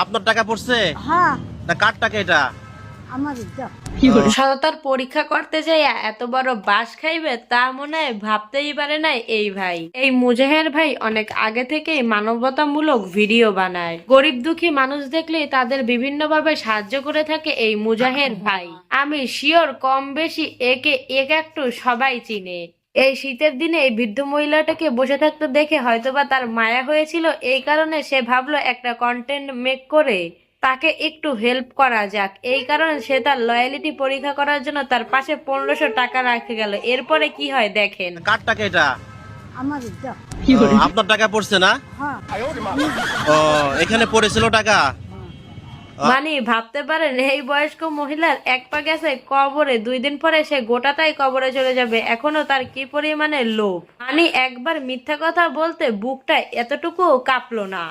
আপনার টাকা পড়ছে হ্যাঁ না কার টাকা এটা? আমার সততার পরীক্ষা করতে যাইয়া এত বড় বাস খাইবে তা মনে হয় ভাবতেই পারে নাই এই ভাই। এই মুজাহের ভাই অনেক আগে থেকেই মানবতামূলক ভিডিও বানায়। গরিব দুঃখী মানুষ দেখলেই তাদের বিভিন্নভাবে সাহায্য করে থাকে এই মুজাহের ভাই। আমি শিওর কম বেশি একে এক একটু সবাই চিনে। এই শীতের দিনে এই বৃদ্ধ মহিলাটাকে বসে থাকতে দেখে হয়তোবা তার মায়া হয়েছিল, এই কারণে সে ভাবলো একটা কন্টেন্ট মেক করে তাকে একটু হেল্প করা যাক। এই কারণে সে তার লয়ালিটি পরীক্ষা করার জন্য তার পাশে 1500 টাকা রাখতে গেল। এরপরে কি হয় দেখেন। কার টাকা এটা? আমার আপনার টাকা পড়ছে না? হ্যাঁ ও এখানে পড়েছিল টাকা। মানে ভাবতে পারেন এই বয়স্ক মহিলার এক পা গেছে কবরে, 2 দিন পরে সে গোটাটাই কবরে চলে যাবে। এখনো তার কি পরিমাণে লোভ। মানে একবার মিথ্যা কথা বলতে বুকটা এতটুকু কাঁপলো না।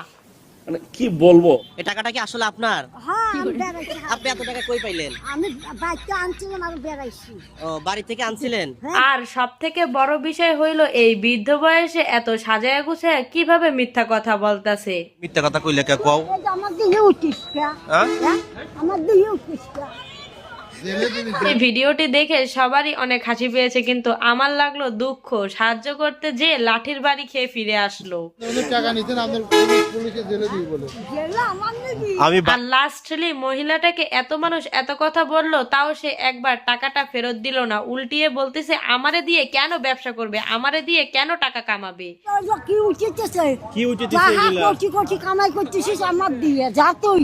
মানে কি বলবো। এই টাকাটা কি আসলে আপনার? হ্যাঁ আমি বেড়াইছি আপনি এত টাকা কই পাইলেন? আমি বাইকটা আনছিলাম আর বেড়াইছি ও বাড়ি থেকে আনছিলেন? আর সব থেকে বড় বিষয় হইলো এই বৃদ্ধ বয়সে এত সাজায়া গুছায়া কিভাবে মিথ্যা কথা বলতাছে। মিথ্যা কথা কইলে কে কও? এই যে আমার দিয়ে উঠিস হ্যাঁ? আমার দিয়ে উঠিস এই ভিডিওটি দেখে সবারই অনেক হাসি পেয়েছে, কিন্তু আমার লাগলো দুঃখ। সাহায্য করতে যে লাঠির বাড়ি খেয়ে ফিরে আসলো। আমি আর লাস্টলি মহিলাটাকে এত মানুষ এত কথা বললো, তাও সে একবার টাকাটা ফেরত দিল না। উল্টিয়ে বলতেছে আমারে দিয়ে কেন ব্যবসা করবে, আমারে দিয়ে কেন টাকা কামাবে। কি উঠিতেছে কি উঠিতেছে এগুলা? কোটি কোটি কামাই করতেছিস আমার দিয়ে যা তুই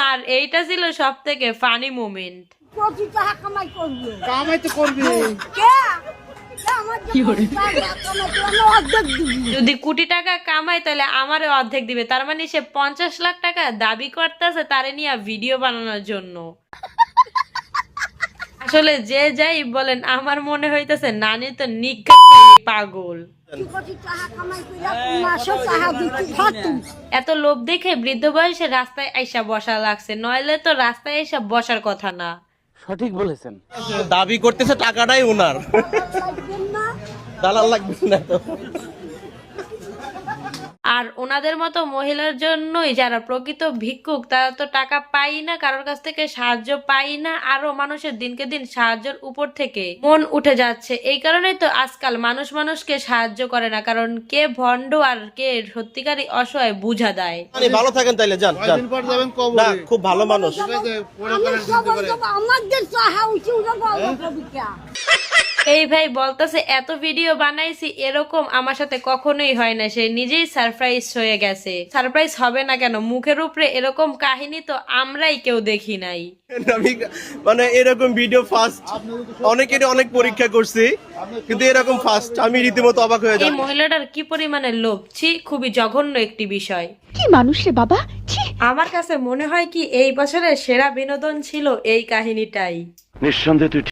আর এইটা ছিল সব থেকে ফানি মোমেন্ট। কোটি টাকা কামাই করবি কামাই তো করবি। কে আমার অর্ধেক দিবি যদি কোটি টাকা কামায় তাহলে আমারে অর্ধেক দিবে। তার মানে সে 50 লাখ টাকা দাবি করতেছে তারে নিয়ে ভিডিও বানানোর জন্য। আসলে যে যাই বলেন, আমার মনে হইতেছে নানি তো নিজ্ঞাত পাগল। কোটি টাকা কামাই করে মাসও টাকা দিতে খাতুন এত লোভ দেখে বৃদ্ধ বয়সে রাস্তায় আইসা বসা লাগছে, নইলে তো রাস্তায় আইসা বসার কথা না। সঠিক বলেছেন। দাবি করতেছে টাকাটাই ওনার। না দালাল লাগবে না তো। আর ওনাদের মতো মহিলার জন্যই যারা প্রকৃত ভিক্ষুক, তারা তো টাকা পাই না, কারোর কাছ থেকে সাহায্য পাই না, আরো মানুষের দিনকে দিন সাহায্যের উপর থেকে মন উঠে যাচ্ছে। এই কারণেই তো আজকাল মানুষ মানুষকে সাহায্য করে না, কারণ কে ভণ্ড আর কে সত্যিকারী অসহায় বুঝা দেয়। মানে ভালো থাকেন তাইলে, যান যান। কয়দিন পর যাবেন না কবরে। খুব ভালো মানুষ। ঠিক আছে, পরে আমি করেন সব চিনতে পারে। আমাদের টাকা উঠে কবিতা এই ভাই বলতেছে এত ভিডিও বানাইছি, এরকম আমার সাথে কখনোই হয় না। সে নিজেই সারপ্রাইজ হয়ে গেছে। সারপ্রাইজ হবে না কেন, মুখের উপরে এরকম কাহিনী তো আমরাই কেউ দেখি নাই। আমি মানে এরকম ভিডিও ফার্স্ট, অনেকেরই অনেক পরীক্ষা করছি কিন্তু এরকম ফার্স্ট। আমি রীতিমতো অবাক হয়ে এই যাই। মহিলাটার কি পরিমাণে লোভ, ছি, খুবই জঘন্য একটি বিষয়। কি মানুষ রে বাবা, ছি। আমার কাছে মনে হয় কি এই বছরের সেরা বিনোদন ছিল এই কাহিনীটাই। নিঃসন্দেহে তুই